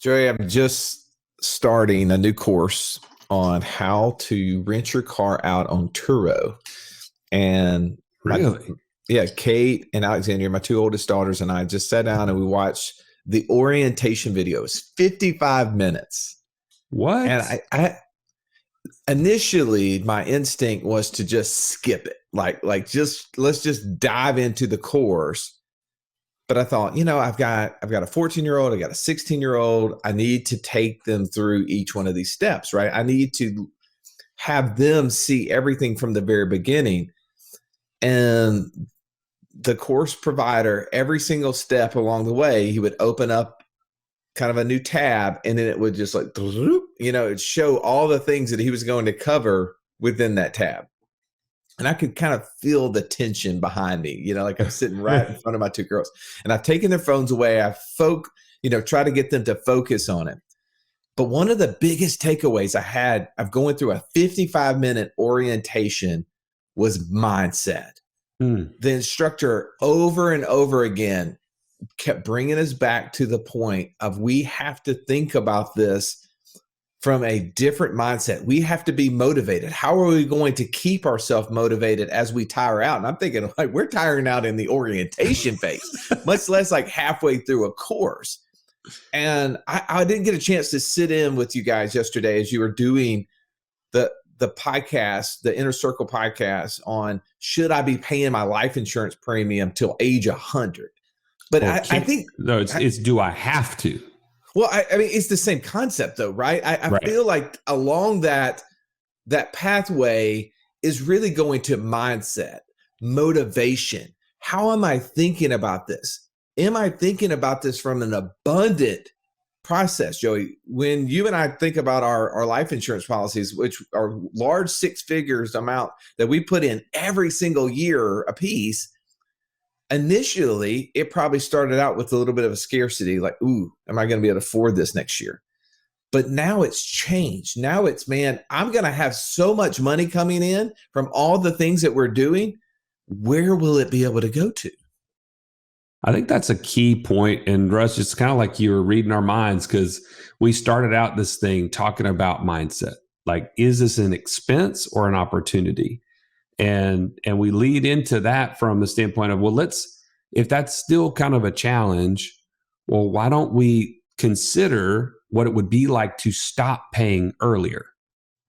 Joey, I'm just starting a new course on how to rent your car out on Turo. And Kate and Alexandria, my two oldest daughters, and I just sat down and we watched the orientation videos, 55 minutes. What? And I initially my instinct was to just skip it. Let's just dive into the course. But I thought, I've got a 14-year-old, I got a 16-year-old. I need to take them through each one of these steps, right? I need to have them see everything from the very beginning. And the course provider, every single step along the way, he would open up kind of a new tab, and then it would just it'd show all the things that he was going to cover within that tab. And I could kind of feel the tension behind me, like I'm sitting right in front of my two girls, and I've taken their phones away. I try to get them to focus on it. But one of the biggest takeaways I had of going through a 55-minute orientation was mindset. The instructor over and over again kept bringing us back to the point of we have to think about this from a different mindset. We have to be motivated. How are we going to keep ourselves motivated as we tire out? And I'm thinking, we're tiring out in the orientation phase, much less like halfway through a course. And I didn't get a chance to sit in with you guys yesterday as you were doing the podcast, the Inner Circle podcast on should I be paying my life insurance premium till age 100? But I think it's do I have to? Well, I mean, it's the same concept though, right? I feel like along that pathway is really going to mindset, motivation. How am I thinking about this? Am I thinking about this from an abundant process, Joey? When you and I think about our life insurance policies, which are large six figures amount that we put in every single year a piece, initially, it probably started out with a little bit of a scarcity, like, ooh, am I going to be able to afford this next year? But now it's changed. Now it's, man, I'm going to have so much money coming in from all the things that we're doing. Where will it be able to go to? I think that's a key point. And Russ, it's kind of like you were reading our minds, because we started out this thing talking about mindset. Like, is this an expense or an opportunity? And we lead into that from the standpoint of, well, if that's still kind of a challenge, well, why don't we consider what it would be like to stop paying earlier,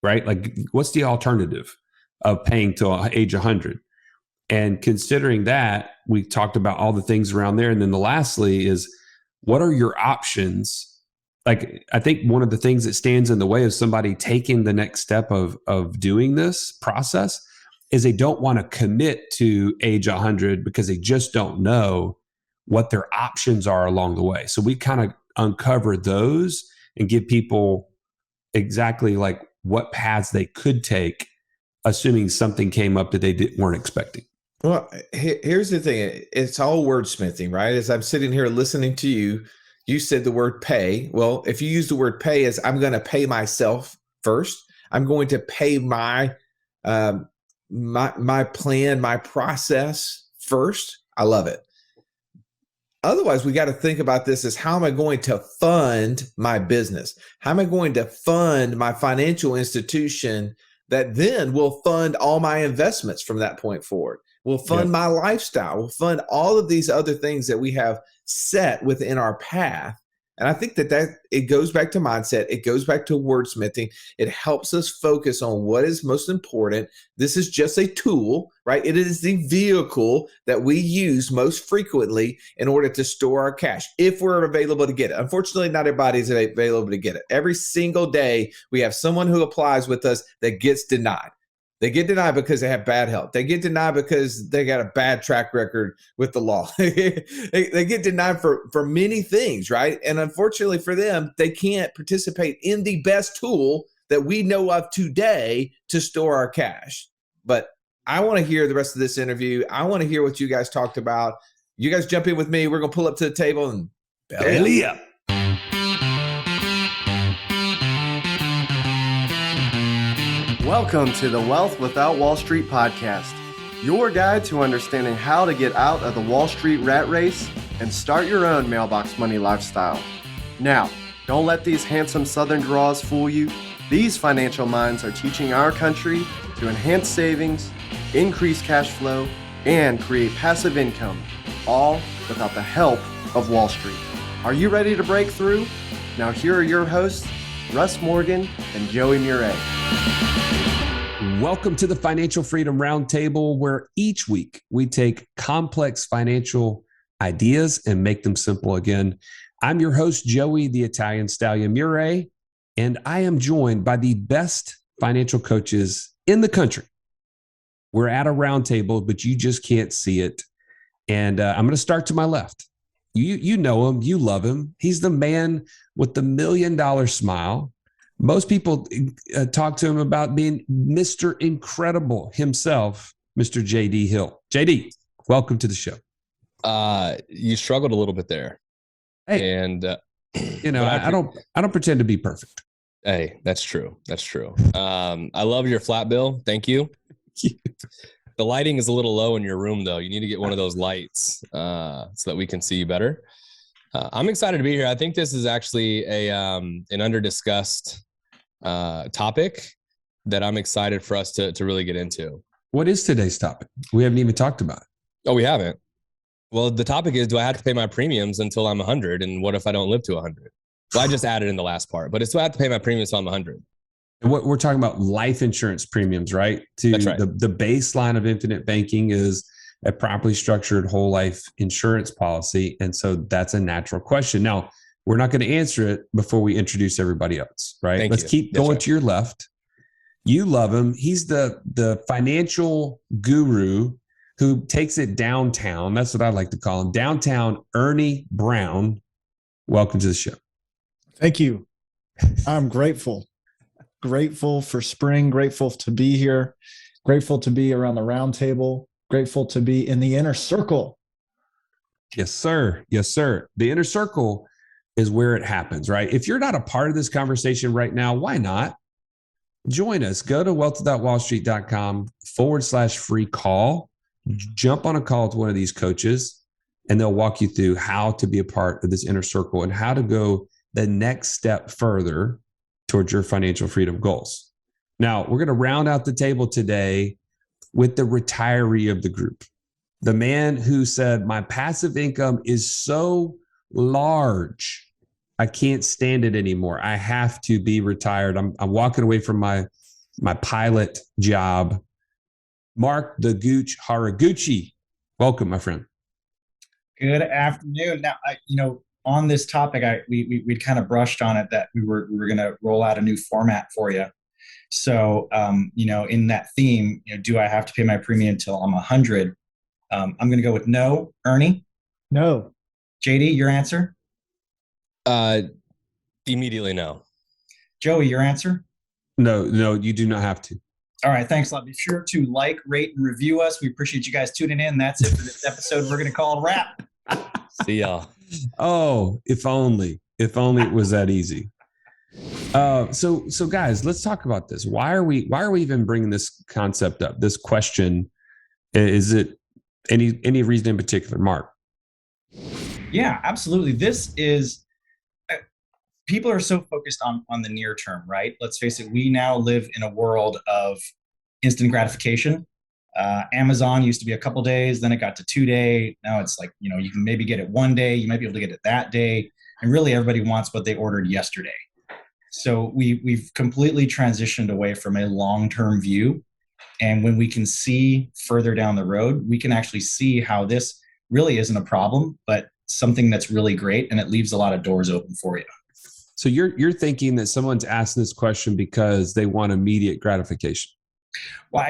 right? Like, what's the alternative of paying till age 100? And considering that, we talked about all the things around there. And then lastly is, what are your options? Like, I think one of the things that stands in the way of somebody taking the next step of doing this process is they don't want to commit to age 100 because they just don't know what their options are along the way. So we kind of uncover those and give people exactly like what paths they could take, assuming something came up that they weren't expecting. Well, here's the thing. It's all wordsmithing, right? As I'm sitting here listening to you, you said the word pay. Well, if you use the word pay as I'm going to pay myself first, I'm going to pay my plan, my process first. I love it. Otherwise, we got to think about this as, how am I going to fund my business? How am I going to fund my financial institution that then will fund all my investments from that point forward? Will fund my lifestyle, will fund all of these other things that we have set within our path. And I think that it goes back to mindset. It goes back to wordsmithing. It helps us focus on what is most important. This is just a tool, right? It is the vehicle that we use most frequently in order to store our cash, if we're available to get it. Unfortunately, not everybody is available to get it. Every single day, we have someone who applies with us that gets denied. They get denied because they have bad health. They get denied because they got a bad track record with the law. They get denied for many things, right? And unfortunately for them, they can't participate in the best tool that we know of today to store our cash. But I want to hear the rest of this interview. I want to hear what you guys talked about. You guys jump in with me. We're going to pull up to the table and belly up. Welcome to the Wealth Without Wall Street podcast, your guide to understanding how to get out of the Wall Street rat race and start your own mailbox money lifestyle. Now, Don't let these handsome Southern draws fool you. These financial minds are teaching our country to enhance savings, increase cash flow, and create passive income, all without the help of Wall Street. Are you ready to break through? Now here are your hosts, Russ Morgan and Joey Murray. Welcome to the Financial Freedom Roundtable, where each week we take complex financial ideas and make them simple again. I'm your host, Joey, the Italian Stallion Murray, and I am joined by the best financial coaches in the country. We're at a roundtable, but you just can't see it. And I'm going to start to my left. You know him, you love him. He's the man with the $1 million smile. Most people talk to him about being Mr. Incredible himself, Mr. JD Hill. JD, welcome to the show. You struggled a little bit there. Hey, and I don't pretend to be perfect. Hey, that's true. That's true. I love your flat bill. Thank you. The lighting is a little low in your room, though. You need to get one of those lights so that we can see you better. I'm excited to be here. I think this is actually an under-discussed topic that I'm excited for us to really get into. What is today's topic? We haven't even talked about it. Oh, we haven't. Well, the topic is, do I have to pay my premiums until I'm 100? And what if I don't live to 100? Well, I just added in the last part, but it's do I have to pay my premiums until I'm 100? And what we're talking about, life insurance premiums, right? That's right. The baseline of infinite banking is a properly structured whole life insurance policy. And so that's a natural question. Now, we're not going to answer it before we introduce everybody else, right? Let's keep going to your left. You love him. He's the financial guru who takes it downtown. That's what I like to call him. Downtown Ernie Brown. Welcome to the show. Thank you. I'm grateful for spring, grateful to be here, grateful to be around the round table, grateful to be in the inner circle. Yes, sir. Yes, sir. The inner circle is where it happens, right? If you're not a part of this conversation right now, why not? Join us. Go to wealth.wallstreet.com/free call. Jump on a call with one of these coaches, and they'll walk you through how to be a part of this inner circle and how to go the next step further towards your financial freedom goals. Now, we're going to round out the table today with the retiree of the group, the man who said, my passive income is so large, I can't stand it anymore. I have to be retired. I'm walking away from my pilot job. Mark the Gooch Haraguchi. Welcome, my friend. Good afternoon. Now, on this topic, we kind of brushed on it that we were going to roll out a new format for you. So, in that theme, do I have to pay my premium until I'm 100? I'm going to go with no. Ernie? No. JD, your answer? Immediately no. Joey, your answer? No, you do not have to. All right, thanks a lot. Be sure to like, rate, and review us. We appreciate you guys tuning in. That's it for this episode. We're going to call it a wrap. See y'all. Oh, if only it was that easy. So guys, let's talk about this. Why are we even bringing this concept up? This question, is it any reason in particular, Mark? Yeah, absolutely. This is people are so focused on the near term, right? Let's face it. We now live in a world of instant gratification. Amazon used to be a couple days, then it got to 2 day. Now it's like, you can maybe get it 1 day. You might be able to get it that day. And really everybody wants what they ordered yesterday. So we've completely transitioned away from a long-term view. And when we can see further down the road, we can actually see how this really isn't a problem, but something that's really great. And it leaves a lot of doors open for you. So you're thinking that someone's asking this question because they want immediate gratification. Well,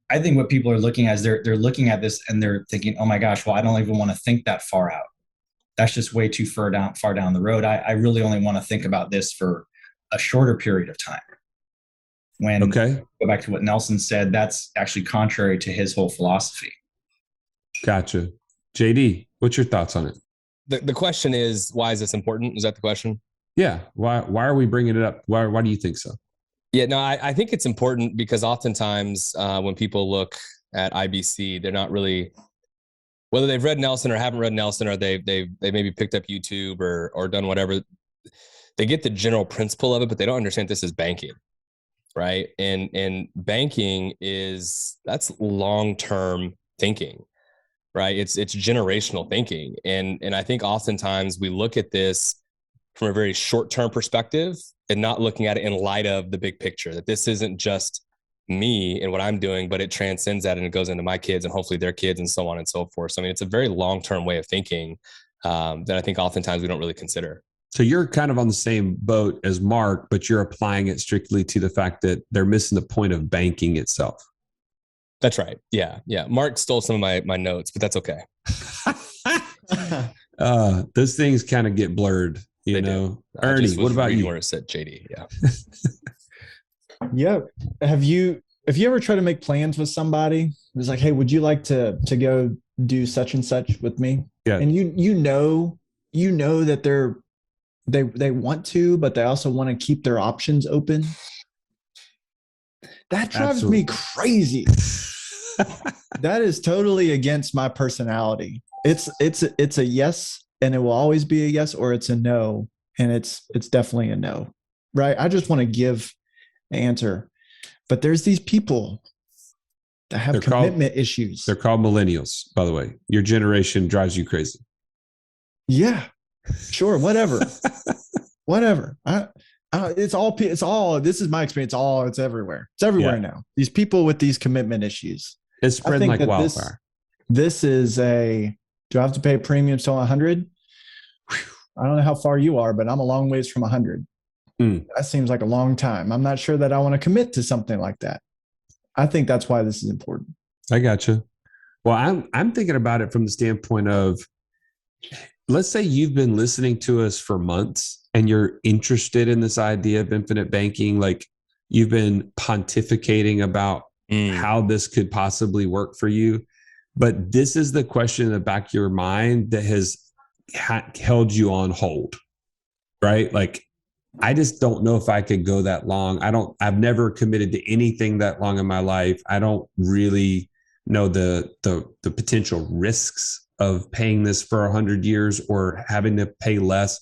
I think what people are looking at is they're looking at this and they're thinking, oh my gosh, well, I don't even want to think that far out. That's just way too far down the road. I really only want to think about this for a shorter period of time. Go back to what Nelson said, that's actually contrary to his whole philosophy. Gotcha. JD, what's your thoughts on it? The question is, why is this important? Is that the question? Yeah. Why are we bringing it up? Why do you think so? Yeah, no, I think it's important because oftentimes when people look at IBC, they're not really, whether they've read Nelson or haven't read Nelson, or they maybe picked up YouTube or done whatever, they get the general principle of it, but they don't understand this is banking, right? And banking that's long-term thinking, right? It's generational thinking. And I think oftentimes we look at this from a very short-term perspective and not looking at it in light of the big picture, that this isn't just me and what I'm doing, but it transcends that and it goes into my kids and hopefully their kids and so on and so forth. So, I mean, it's a very long-term way of thinking that I think oftentimes we don't really consider. So you're kind of on the same boat as Mark, but you're applying it strictly to the fact that they're missing the point of banking itself. That's right. Yeah. Yeah. Mark stole some of my notes, but that's okay. Those things kind of get blurred, you know. Ernie, what about you? Where it said JD. Yeah. Yeah. Have you ever tried to make plans with somebody? It's like, hey, would you like to go do such and such with me? Yeah. And you know that they want to, but they also want to keep their options open. That drives me crazy. That is totally against my personality. It's a yes, and it will always be a yes, or it's a no, and it's definitely a no. Right? I just want to give an answer. But there's these people that have commitment issues. They're called millennials, by the way. Your generation drives you crazy. Yeah. Sure, whatever. Whatever. It's all this is my experience. It's everywhere. It's everywhere now. These people with these commitment issues. It's spreading like wildfire. This is do I have to pay premiums till 100? I don't know how far you are, but I'm a long ways from 100. That seems like a long time. I'm not sure that I want to commit to something like that. I think that's why this is important. I gotcha. Well, I'm thinking about it from the standpoint of, let's say you've been listening to us for months and you're interested in this idea of infinite banking. Like, you've been pontificating about how this could possibly work for you. But this is the question in the back of your mind that has held you on hold, right? Like, I just don't know if I could go that long. I've never committed to anything that long in my life. I don't really know the potential risks of paying this for 100 years or having to pay less.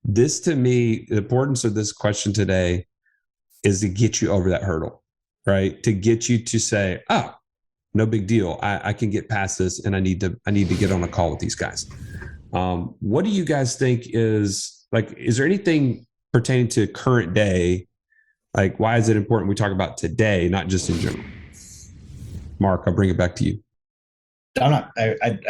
This, to me, the importance of this question today is to get you over that hurdle, right? To get you to say, oh, no big deal. I can get past this, and I need to get on a call with these guys. What do you guys think is there anything pertaining to current day? Like, why is it important we talk about today, not just in general? Mark, I'll bring it back to you. I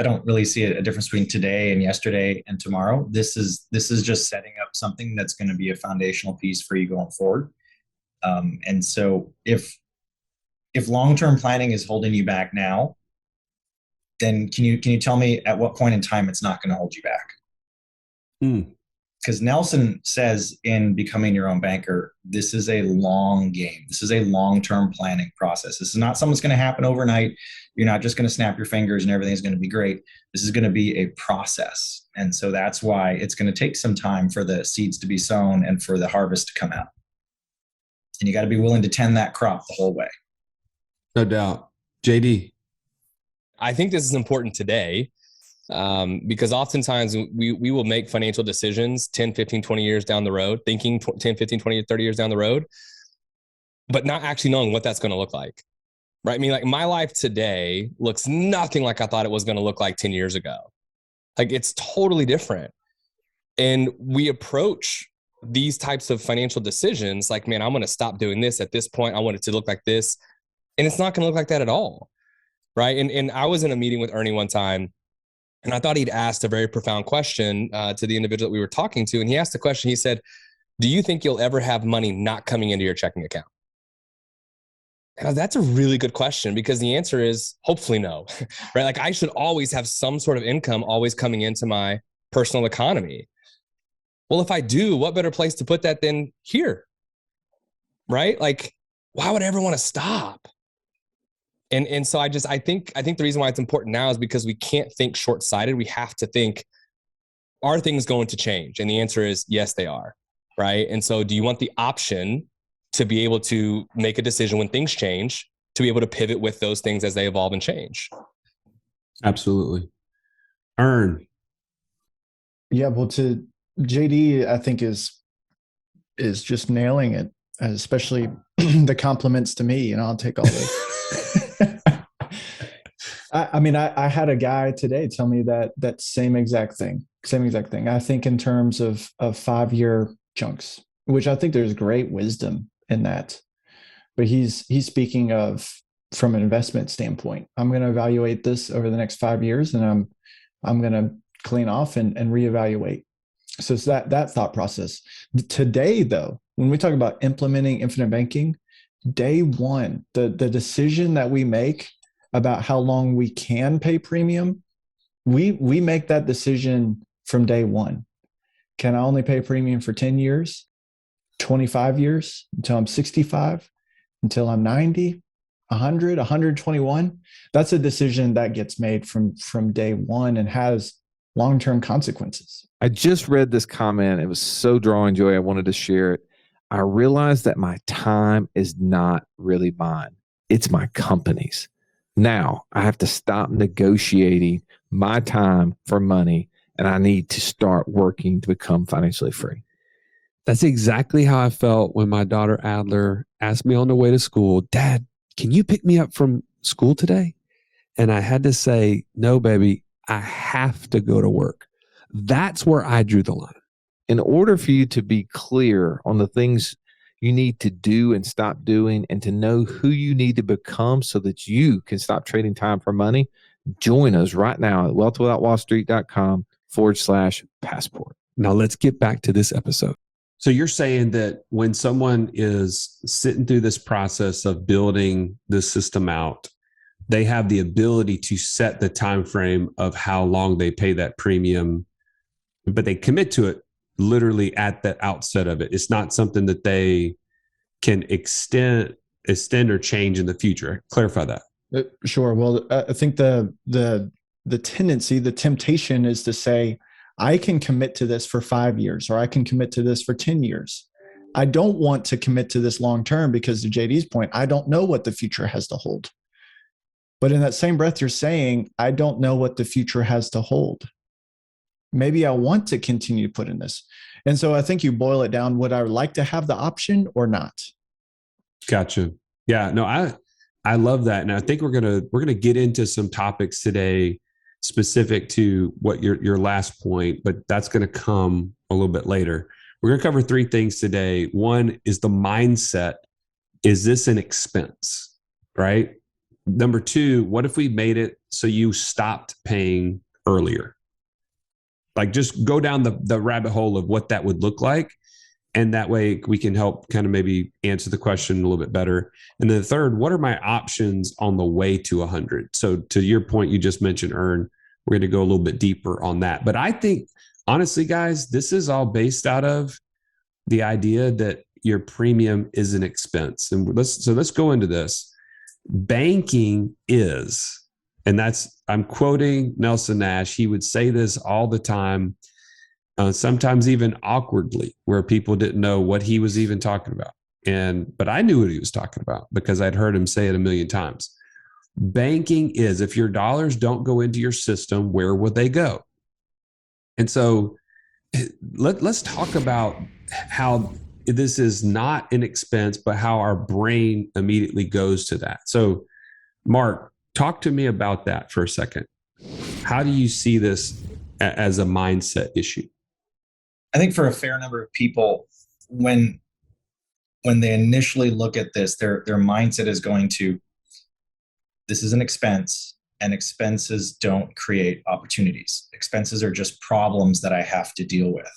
don't really see a difference between today and yesterday and tomorrow. This is just setting up something that's going to be a foundational piece for you going forward. And so if long-term planning is holding you back now, then can you tell me at what point in time it's not going to hold you back? Because Nelson says in Becoming Your Own Banker, this is a long game. This is a long-term planning process. This is not something that's going to happen overnight. You're not just going to snap your fingers and everything's going to be great. This is going to be a process. And so that's why it's going to take some time for the seeds to be sown and for the harvest to come out. And you got to be willing to tend that crop the whole way. No doubt. JD. I think this is important today. Because oftentimes we will make financial decisions 10, 15, 20 years down the road, thinking 10, 15, 20, 30 years down the road, but not actually knowing what that's going to look like, right? I mean, like, my life today looks nothing like I thought it was going to look like 10 years ago. Like, it's totally different. And we approach these types of financial decisions like, man, I'm going to stop doing this at this point. I want it to look like this. And it's not going to look like that at all, right? And I was in a meeting with Ernie one time, and I thought he'd asked a very profound question to the individual that we were talking to. And he asked the question, he said, do you think you'll ever have money not coming into your checking account? And that's a really good question, because the answer is hopefully no, right? Like, I should always have some sort of income always coming into my personal economy. Well, if I do, what better place to put that than here, right? Like, why would I ever want to stop? And so I think the reason why it's important now is because we can't think short-sighted. We have to think, are things going to change? And the answer is yes, they are, right? And so do you want the option to be able to make a decision when things change, to be able to pivot with those things as they evolve and change? Absolutely. Earn. Yeah, well, to JD, I think is is just nailing it, especially the compliments to me. I'll take all this. I had a guy today tell me that same exact thing. I think in terms of 5-year chunks, which I think there's great wisdom in that. But he's speaking of from an investment standpoint. I'm going to evaluate this over the next 5 years, and I'm going to clean off and reevaluate. So it's that thought process. Today, though, when we talk about implementing infinite banking, day one, the decision that we make about how long we can pay premium, we make that decision from day one. Can I only pay premium for 10 years, 25 years, until I'm 65, until I'm 90, 100, 121? That's a decision that gets made from day one and has long-term consequences. I just read this comment. It was so drawing joy. I wanted to share it. I realized that my time is not really mine. It's my company's. Now I have to stop negotiating my time for money, and I need to start working to become financially free. That's exactly how I felt when my daughter Adler asked me on the way to school, Dad, can you pick me up from school today? And I had to say, no, baby, I have to go to work. That's where I drew the line. In order for you to be clear on the things you need to do and stop doing, and to know who you need to become so that you can stop trading time for money, join us right now at wealthwithoutwallstreet.com/passport. Now let's get back to this episode. So you're saying that when someone is sitting through this process of building this system out, they have the ability to set the time frame of how long they pay that premium, but they commit to it literally at the outset of it. It's not something that they can extend or change in the future. Clarify that. Sure. Well, I think the tendency, the temptation is to say, I can commit to this for 5 years, or I can commit to this for 10 years. I don't want to commit to this long term because, to JD's point, I don't know what the future has to hold. But in that same breath, you're saying, I don't know what the future has to hold. Maybe I want to continue to put in this. And so I think you boil it down, would I like to have the option or not? Gotcha. Yeah, no, I love that. And I think we're gonna get into some topics today specific to what your last point, but that's going to come a little bit later. We're going to cover 3 things today. One is the mindset. Is this an expense, right? Number 2, what if we made it so you stopped paying earlier? Like, just go down the rabbit hole of what that would look like. And that way we can help kind of maybe answer the question a little bit better. And then the third, what are my options on the way to 100? So to your point, you just mentioned, Ern, we're going to go a little bit deeper on that. But I think, honestly, guys, this is all based out of the idea that your premium is an expense. And let's go into this. Banking is, and I'm quoting Nelson Nash. He would say this all the time. Sometimes even awkwardly, where people didn't know what he was even talking about. But I knew what he was talking about because I'd heard him say it a million times. Banking is, if your dollars don't go into your system, where would they go? And so let's talk about how this is not an expense, but how our brain immediately goes to that. So, Mark, talk to me about that for a second. How do you see this as a mindset issue? I think for a fair number of people, when they initially look at this, their mindset is going to, this is an expense, and expenses don't create opportunities. Expenses are just problems that I have to deal with.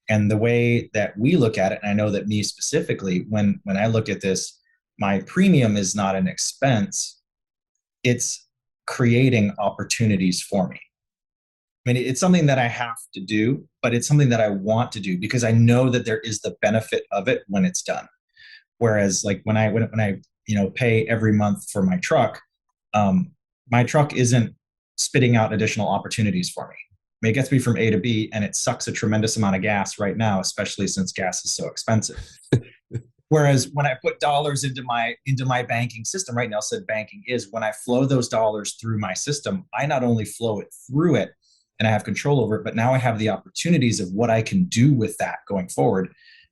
And the way that we look at it, and I know that me specifically, when I look at this, my premium is not an expense, it's creating opportunities for me. I mean, it's something that I have to do, but it's something that I want to do because I know that there is the benefit of it when it's done. Whereas, like when I pay every month for my truck isn't spitting out additional opportunities for me. I mean, it gets me from A to B, and it sucks a tremendous amount of gas right now, especially since gas is so expensive. Whereas when I put dollars into my banking system, right now, said banking is when I flow those dollars through my system, I not only flow it through it, and I have control over it, but now I have the opportunities of what I can do with that going forward.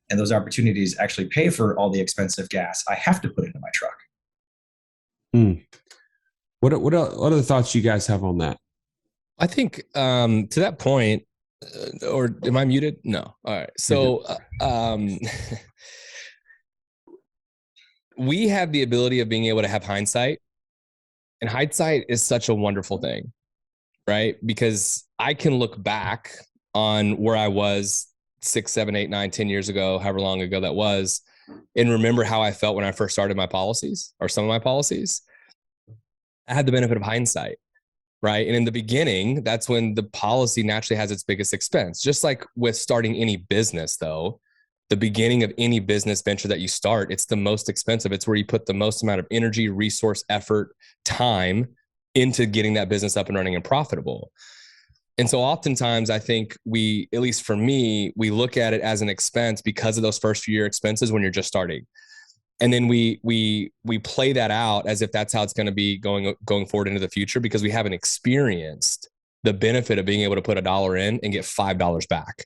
and those opportunities actually pay for all the expensive gas I have to put into my truck. What other thoughts you guys have on that? I think to that point, or am I muted? No. All right. So we have the ability of being able to have hindsight, and hindsight is such a wonderful thing, right? Because I can look back on where I was 6, 7, 8, 9, 10 years ago, however long ago that was, and remember how I felt when I first started my policies or some of my policies. I had the benefit of hindsight, right? And in the beginning, that's when the policy naturally has its biggest expense. Just like with starting any business, though, the beginning of any business venture that you start, it's the most expensive. It's where you put the most amount of energy, resource, effort, time into getting that business up and running and profitable. And so oftentimes I think we, at least for me, we look at it as an expense because of those first few year expenses when you're just starting. And then we play that out as if that's how it's going to be going forward into the future, because we haven't experienced the benefit of being able to put $1 in and get $5 back.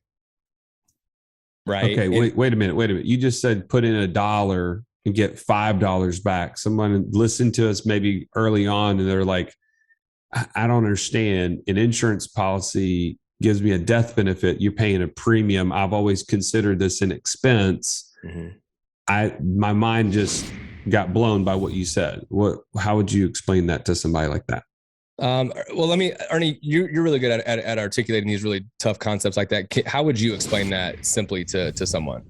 Right. Okay. Wait a minute. You just said put in $1 and get $5 back. Someone listened to us maybe early on and they're like, I don't understand. An insurance policy gives me a death benefit. You're paying a premium. I've always considered this an expense. Mm-hmm. My mind just got blown by what you said. How would you explain that to somebody like that? Well, Ernie, you're really good at articulating these really tough concepts like that. How would you explain that simply to someone?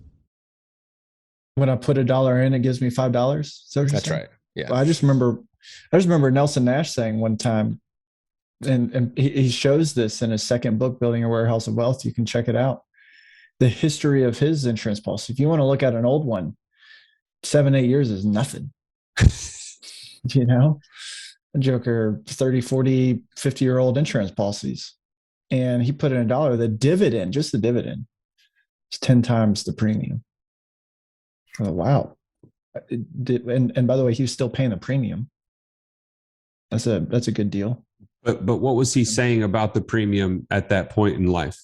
When I put $1 in, it gives me $5. That's right. Yeah. Well, I just remember Nelson Nash saying one time, and he shows this in his second book, Building a Warehouse of Wealth. You can check it out. The history of his insurance policy. If you want to look at an old one, 7, 8 years is nothing. You know, a joker, 30, 40, 50-year-old insurance policies. And he put in $1. The dividend, just the dividend, is 10 times the premium. Oh, wow. And by the way, he was still paying the premium. That's a good deal. But what was he saying about the premium at that point in life?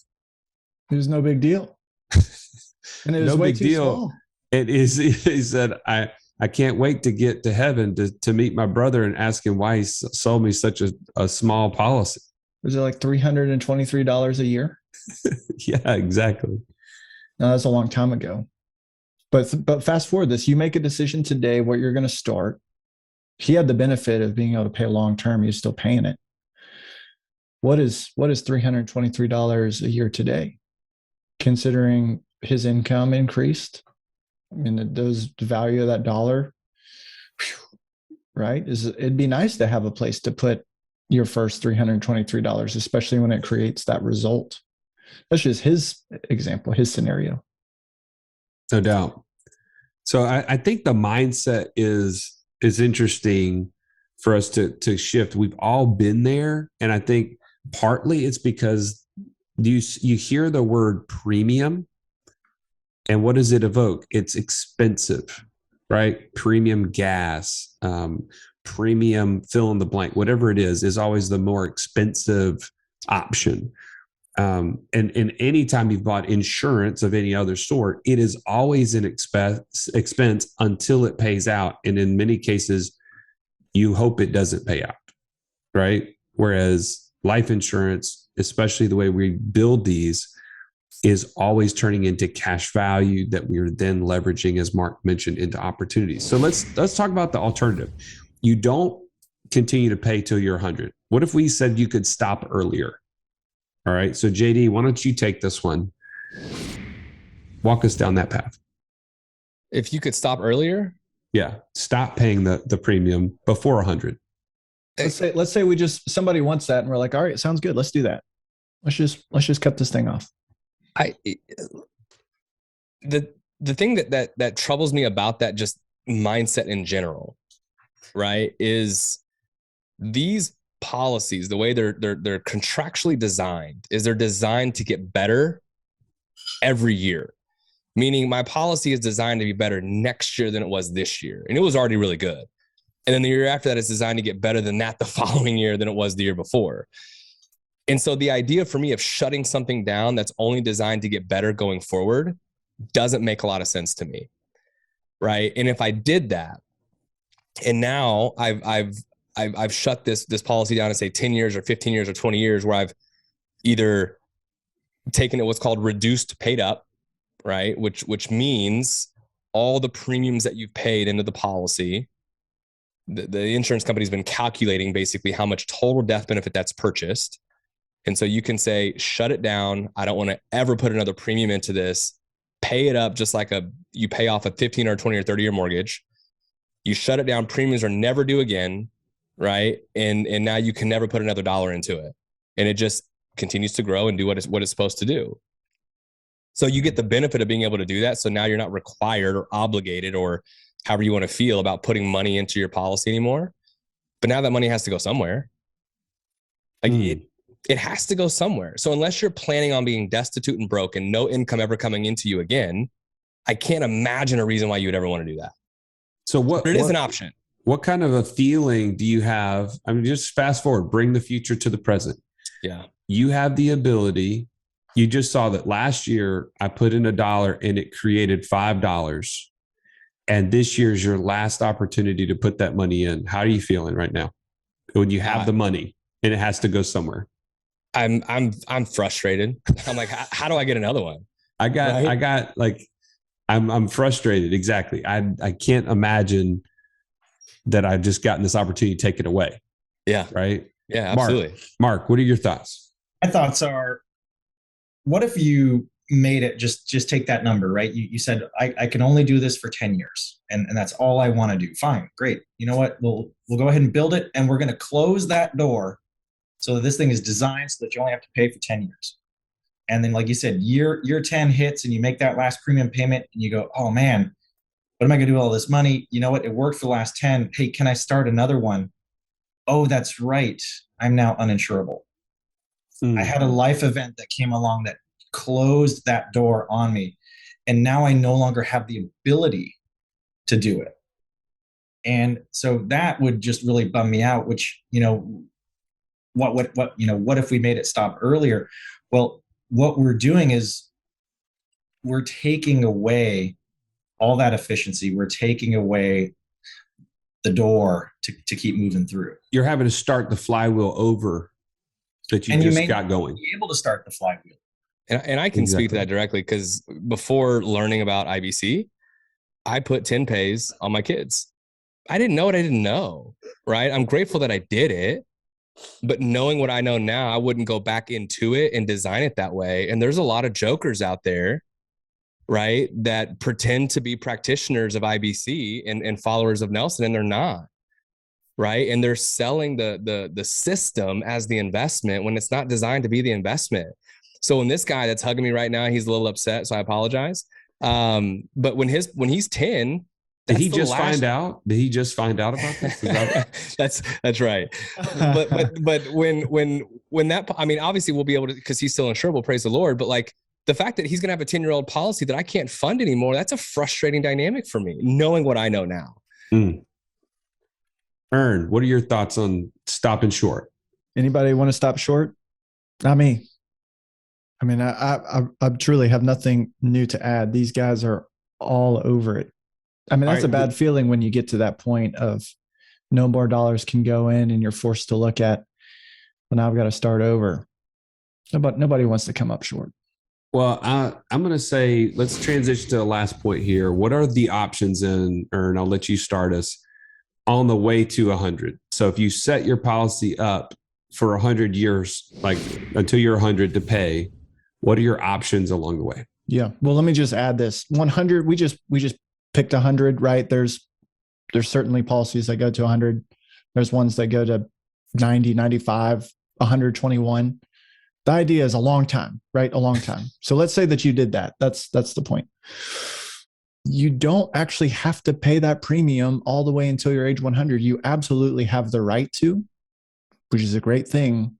It was no big deal. And it was no way big too deal. small. It is. He said, I can't wait to get to heaven to meet my brother and ask him why he sold me such a small policy. Was it like $323 a year? Yeah, exactly. No, that's a long time ago. But fast forward this, you make a decision today where you're going to start. He had the benefit of being able to pay long term. He's still paying it. What is $323 a year today? Considering his income increased, I mean, the value of that dollar, right? It'd be nice to have a place to put your first $323, especially when it creates that result. That's just his example, his scenario. No doubt. So I think the mindset is interesting for us to shift. We've all been there, and I think partly it's because you hear the word premium, and what does it evoke? It's expensive, right? Premium gas, premium fill in the blank, whatever it is always the more expensive option. And anytime you've bought insurance of any other sort, it is always an expense until it pays out. And in many cases, you hope it doesn't pay out, right? Whereas life insurance, especially the way we build these, is always turning into cash value that we are then leveraging, as Mark mentioned, into opportunities. So let's talk about the alternative. You don't continue to pay till you're 100. What if we said you could stop earlier? All right. So JD, why don't you take this one? Walk us down that path. If you could stop earlier? Yeah. Stop paying the premium before 100. Let's say somebody wants that and we're like, all right, sounds good. Let's do that. Let's just cut this thing off. The thing that troubles me about that just mindset in general, right, is these policies, the way they're contractually designed, is they're designed to get better every year. Meaning my policy is designed to be better next year than it was this year. And it was already really good. And then the year after that is designed to get better than that the following year than it was the year before. And so the idea for me of shutting something down that's only designed to get better going forward doesn't make a lot of sense to me. Right. And if I did that, and now I've shut this policy down to say 10 years or 15 years or 20 years, where I've either taken it what's called reduced paid up, right? Which means all the premiums that you've paid into the policy, the insurance company's been calculating basically how much total death benefit that's purchased. And so you can say, shut it down. I don't want to ever put another premium into this. Pay it up just like you pay off a 15 or 20 or 30 year mortgage. You shut it down. Premiums are never due again, right? And now you can never put another dollar into it. And it just continues to grow and do what it's supposed to do. So you get the benefit of being able to do that. So now you're not required or obligated or however you want to feel about putting money into your policy anymore. But now that money has to go somewhere. Like it has to go somewhere. So unless you're planning on being destitute and broke and no income ever coming into you again, I can't imagine a reason why you would ever want to do that. So but it is an option. What kind of a feeling do you have? I mean, just fast forward, bring the future to the present. Yeah. You have the ability. You just saw that last year I put in $1 and it created $5. And this year's your last opportunity to put that money in. How are you feeling right now when you have the money and it has to go somewhere? I'm frustrated. I'm like, how do I get another one? I'm frustrated. Exactly. I can't imagine that I've just gotten this opportunity taken away. Yeah. Right. Yeah, absolutely. Mark, what are your thoughts? My thoughts are, what if you made it just take that number, right? You said, I can only do this for 10 years and that's all I want to do. Fine. Great. You know what? We'll go ahead and build it and we're going to close that door so that this thing is designed so that you only have to pay for 10 years. And then, like you said, year 10 hits and you make that last premium payment and you go, oh man, what am I going to do with all this money? You know what? It worked for the last 10. Hey, can I start another one? Oh, that's right. I'm now uninsurable. I had a life event that came along that closed that door on me. And now I no longer have the ability to do it. And so that would just really bum me out, which, what if we made it stop earlier? Well, what we're doing is we're taking away all that efficiency. We're taking away the door to keep moving through. You're having to start the flywheel over that you just got going. Be able to start the flywheel. And I can speak to that directly because before learning about IBC, I put 10 pays on my kids. I didn't know what I didn't know, right? I'm grateful that I did it, but knowing what I know now, I wouldn't go back into it and design it that way. And there's a lot of jokers out there, right, that pretend to be practitioners of IBC and followers of Nelson, and they're not, right? And they're selling the system as the investment when it's not designed to be the investment. So when this guy that's hugging me right now, he's a little upset, so I apologize. But when he's 10, did he just find out? Did he just find out about this? That's right. But when that, I mean, obviously we'll be able to, because he's still insurable, praise the Lord. But like the fact that he's going to have a 10-year-old policy that I can't fund anymore, that's a frustrating dynamic for me, knowing what I know now. Ern, what are your thoughts on stopping short? Anybody want to stop short? Not me. I mean, I truly have nothing new to add. These guys are all over it. I mean, that's a bad feeling when you get to that point of no more dollars can go in and you're forced to look at, well, now I've got to start over. Nobody wants to come up short. Well, I'm going to say, let's transition to the last point here. What are the options in, Ern, I'll let you start us, on the way to 100? So if you set your policy up for 100 years, like until you're 100 to pay, what are your options along the way? Yeah. Well, let me just add this. 100, we just picked 100, right? There's certainly policies that go to 100. There's ones that go to 90, 95, 121. The idea is a long time, right? A long time. So let's say that you did that. That's the point. You don't actually have to pay that premium all the way until you're age 100. You absolutely have the right to, which is a great thing.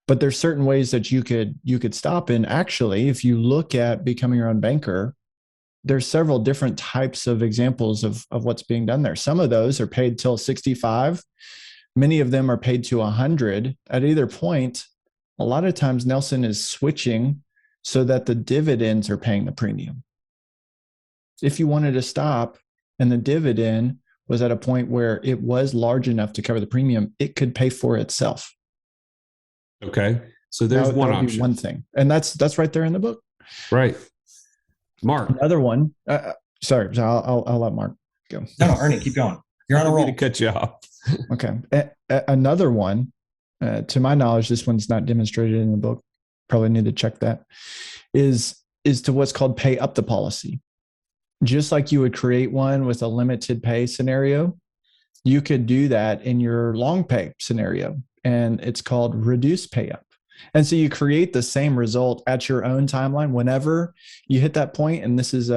But there's certain ways that you could stop. And actually, if you look at becoming your own banker, there's several different types of examples of what's being done there. Some of those are paid till 65. Many of them are paid to 100. At either point, a lot of times Nelson is switching so that the dividends are paying the premium. If you wanted to stop and the dividend was at a point where it was large enough to cover the premium, it could pay for itself. Okay. So there's one that would option. be one thing. And that's right there in the book. Right. Mark. Another one. Sorry, I'll let Mark go. No, Ernie, keep going. You're on a roll. To cut you off. Okay. Another one, to my knowledge, this one's not demonstrated in the book. Probably need to check that. Is to what's called pay up the policy. Just like you would create one with a limited pay scenario, you could do that in your long pay scenario, and it's called reduce pay up. And so you create the same result at your own timeline. Whenever you hit that point, and this is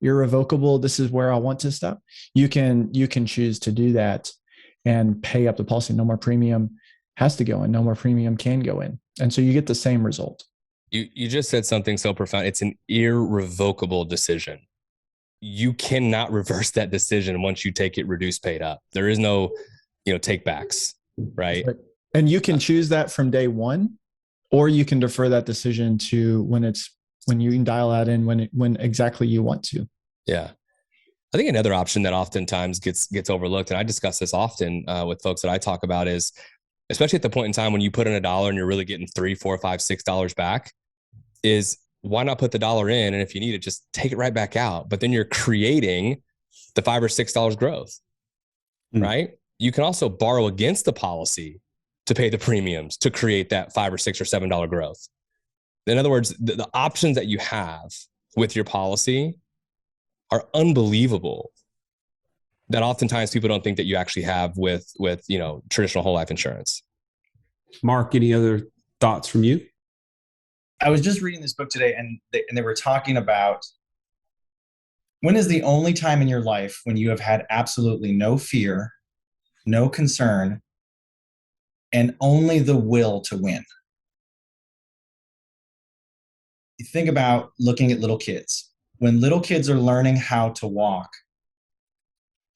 irrevocable, this is where I want to stop, you can choose to do that and pay up the policy. No more premium has to go in, no more premium can go in. And so you get the same result. You just said something so profound. It's an irrevocable decision. You cannot reverse that decision once you take it reduced paid up. There is no, take backs, right? And you can choose that from day one, or you can defer that decision to when you can dial that in when exactly you want to. Yeah. I think another option that oftentimes gets overlooked, and I discuss this often with folks that I talk about, is especially at the point in time when you put in $1 and you're really getting $3, $4, $5, $6 back, is why not put the $1 in? And if you need it, just take it right back out. But then you're creating the $5 or $6 growth, right? You can also borrow against the policy to pay the premiums to create that $5 or $6 or $7 growth. In other words, the options that you have with your policy are unbelievable, that oftentimes people don't think that you actually have with traditional whole life insurance. Mark, any other thoughts from you? I was just reading this book today, and they were talking about when is the only time in your life when you have had absolutely no fear, no concern, and only the will to win. You think about looking at little kids. When little kids are learning how to walk,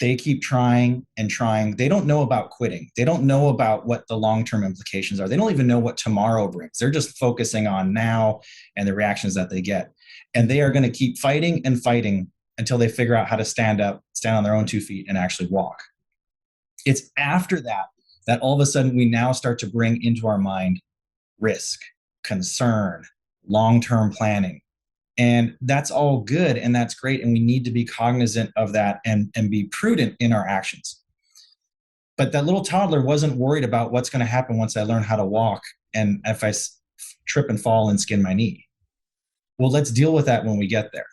they keep trying and trying. They don't know about quitting. They don't know about what the long-term implications are. They don't even know what tomorrow brings. They're just focusing on now and the reactions that they get. And they are going to keep fighting and fighting until they figure out how to stand up, stand on their own 2 feet, and actually walk. It's after that all of a sudden we now start to bring into our mind risk, concern, long-term planning. And that's all good and that's great. And we need to be cognizant of that and be prudent in our actions. But that little toddler wasn't worried about what's going to happen once I learn how to walk and if I trip and fall and skin my knee. Well, let's deal with that when we get there.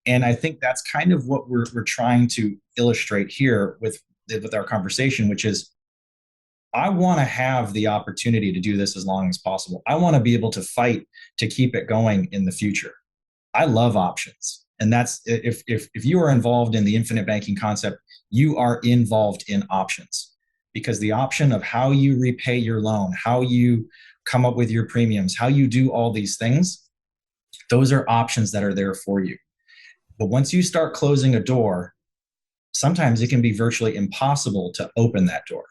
And I think that's kind of what we're trying to illustrate here with our conversation, which is I want to have the opportunity to do this as long as possible. I want to be able to fight to keep it going in the future. I love options. And that's if you are involved in the infinite banking concept, you are involved in options, because the option of how you repay your loan, how you come up with your premiums, how you do all these things, those are options that are there for you. But once you start closing a door, sometimes it can be virtually impossible to open that door.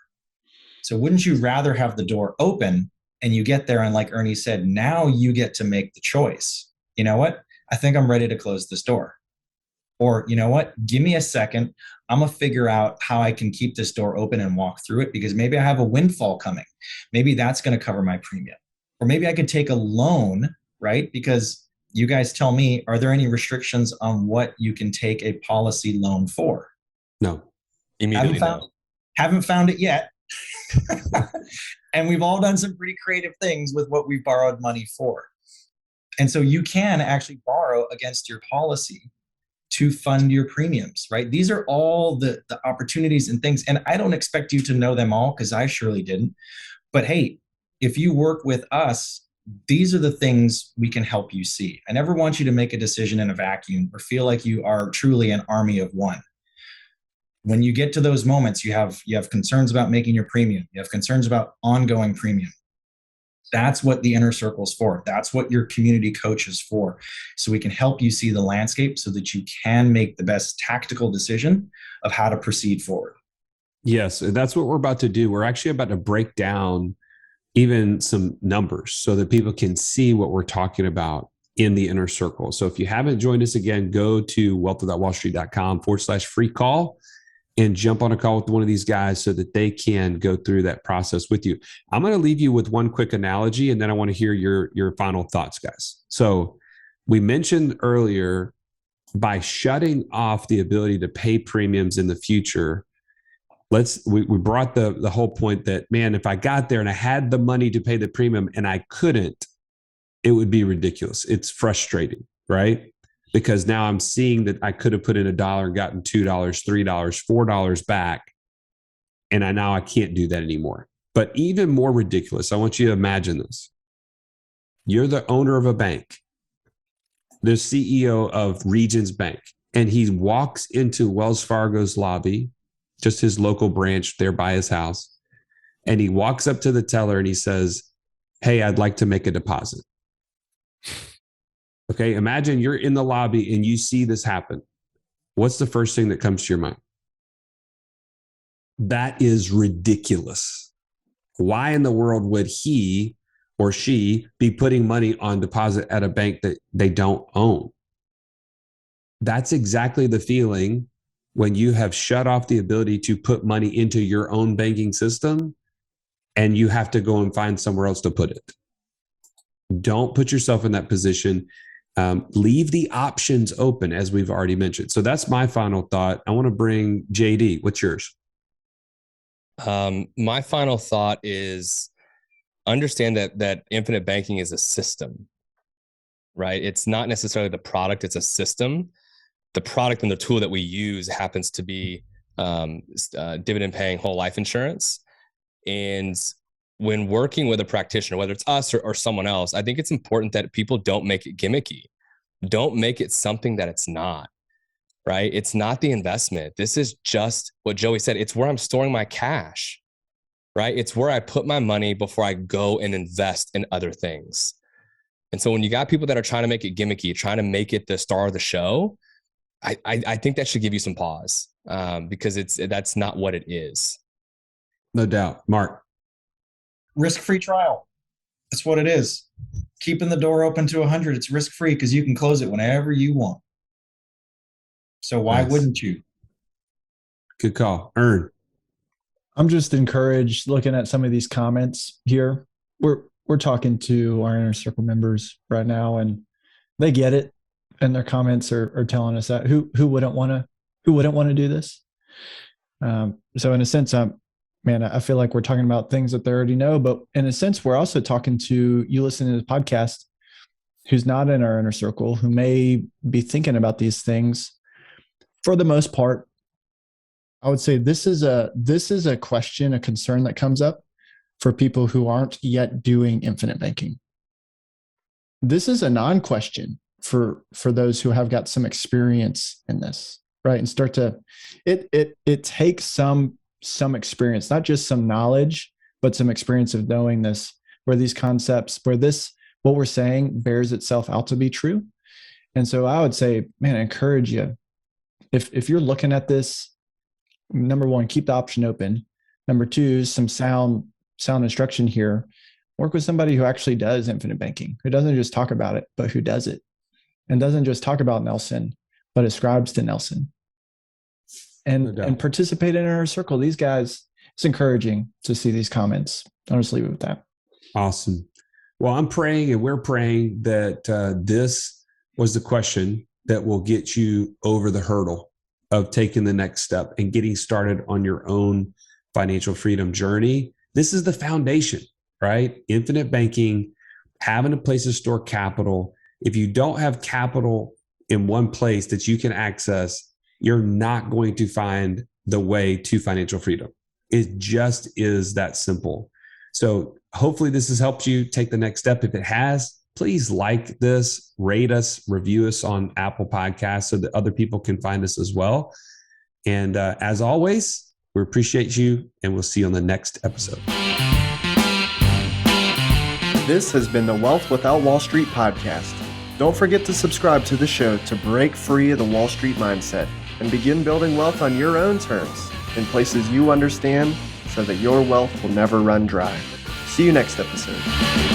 So wouldn't you rather have the door open and you get there and, like Ernie said, now you get to make the choice. You know what? I think I'm ready to close this door. Or, you know what? Give me a second. I'm going to figure out how I can keep this door open and walk through it, because maybe I have a windfall coming. Maybe that's going to cover my premium. Or maybe I could take a loan, right? Because you guys tell me, are there any restrictions on what you can take a policy loan for? No. Immediately haven't found it yet. And we've all done some pretty creative things with what we've borrowed money for. And so you can actually borrow against your policy to fund your premiums, right? These are all the opportunities and things. And I don't expect you to know them all, because I surely didn't. But hey, if you work with us, these are the things we can help you see. I never want you to make a decision in a vacuum or feel like you are truly an army of one. When you get to those moments, you have concerns about making your premium. You have concerns about ongoing premium. That's what the inner circle is for. That's what your community coach is for. So we can help you see the landscape so that you can make the best tactical decision of how to proceed forward. Yes, that's what we're about to do. We're actually about to break down even some numbers so that people can see what we're talking about in the inner circle. So if you haven't joined us, again, go to wealthwithoutwallstreet.com/free call and jump on a call with one of these guys so that they can go through that process with you. I'm going to leave you with one quick analogy, and then I want to hear your final thoughts, guys. So we mentioned earlier, by shutting off the ability to pay premiums in the future, we brought the whole point that, man, if I got there and I had the money to pay the premium and I couldn't, it would be ridiculous. It's frustrating, right? Because now I'm seeing that I could have put in $1 and gotten $2, $3, $4 back. And now I can't do that anymore. But even more ridiculous, I want you to imagine this. You're the owner of a bank, the CEO of Regions Bank, and he walks into Wells Fargo's lobby, just his local branch there by his house. And he walks up to the teller and he says, "Hey, I'd like to make a deposit." Okay, imagine you're in the lobby and you see this happen. What's the first thing that comes to your mind? That is ridiculous. Why in the world would he or she be putting money on deposit at a bank that they don't own? That's exactly the feeling when you have shut off the ability to put money into your own banking system and you have to go and find somewhere else to put it. Don't put yourself in that position. Leave the options open, as we've already mentioned. So that's my final thought. I want to bring JD. What's yours? My final thought is understand that infinite banking is a system, right? It's not necessarily the product, it's a system. The product and the tool that we use happens to be dividend paying whole life insurance. And when working with a practitioner, whether it's us or someone else, I think it's important that people don't make it gimmicky. Don't make it something that it's not, right? It's not the investment. This is just what Joey said. It's where I'm storing my cash, right? It's where I put my money before I go and invest in other things. And so when you got people that are trying to make it gimmicky, trying to make it the star of the show, I think that should give you some pause because that's not what it is. No doubt. Mark. Risk-free trial. That's what it is. Keeping the door open to 100. It's risk-free because you can close it whenever you want. So why wouldn't you? Good call. Earn. I'm just encouraged looking at some of these comments here. We're talking to our inner circle members right now, and they get it. And their comments are telling us that who wouldn't want to do this. So in a sense, I feel like we're talking about things that they already know, but in a sense, we're also talking to you listening to the podcast who's not in our inner circle, who may be thinking about these things. For the most part, I would say this is a question, a concern that comes up for people who aren't yet doing infinite banking. This is a non-question for those who have got some experience in this, right? And start to, it takes some experience, not just some knowledge, but some experience of knowing this, where these concepts, what we're saying bears itself out to be true. And so I would say, man, I encourage you, if you're looking at this, number one, keep the option open. Number two, some sound instruction here. Work with somebody who actually does infinite banking, who doesn't just talk about it, but who does it. And doesn't just talk about Nelson, but ascribes to Nelson. And participate in our circle. These guys, it's encouraging to see these comments. I'll just leave it with that. Awesome. Well, I'm praying and we're praying that this was the question that will get you over the hurdle of taking the next step and getting started on your own financial freedom journey. This is the foundation, right? Infinite banking, having a place to store capital. If you don't have capital in one place that you can access, you're not going to find the way to financial freedom. It just is that simple. So hopefully this has helped you take the next step. If it has, please like this, rate us, review us on Apple Podcasts so that other people can find us as well. And as always, we appreciate you and we'll see you on the next episode. This has been the Wealth Without Wall Street podcast. Don't forget to subscribe to the show to break free of the Wall Street mindset and begin building wealth on your own terms in places you understand so that your wealth will never run dry. See you next episode.